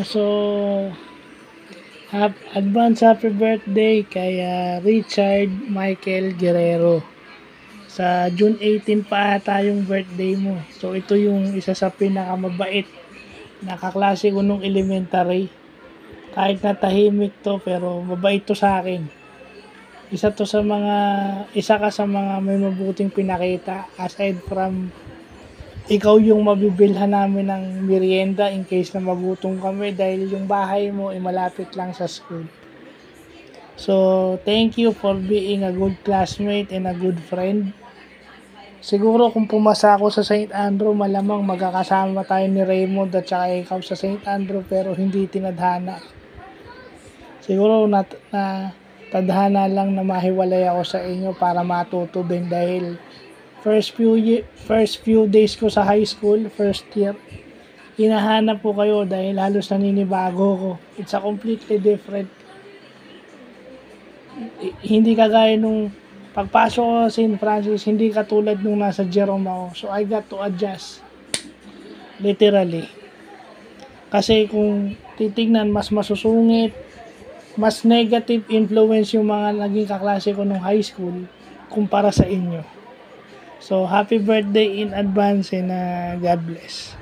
So, advance happy birthday kay Richard Michael Guerrero. Sa June 18 pa ata yung birthday mo. So, ito yung isa sa pinakamabait na kaklase ko nung elementary. Kahit na tahimik to, pero mabait to sa akin. Isa ka sa mga may mabuting pinakita aside from ikaw yung mabibilhan namin ng merienda in case na magutom kami dahil yung bahay mo ay malapit lang sa school. So, thank you for being a good classmate and a good friend. Siguro kung pumasa ako sa St. Andrew, malamang magkakasama tayo ni Raymond at saka ikaw sa St. Andrew pero hindi tinadhana. Siguro na tadhana lang na mahiwalay ako sa inyo para matuto din dahil first few days ko sa high school, first year, hinahanap ko kayo dahil halos naninibago ko. It's a completely different. Hindi kagaya nung pagpasok ko sa St. Francis, hindi katulad nung nasa Jerome ako. So I got to adjust. Literally. Kasi kung titignan, mas masusungit, mas negative influence yung mga naging kaklase ko nung high school kumpara sa inyo. So, happy birthday in advance and God bless.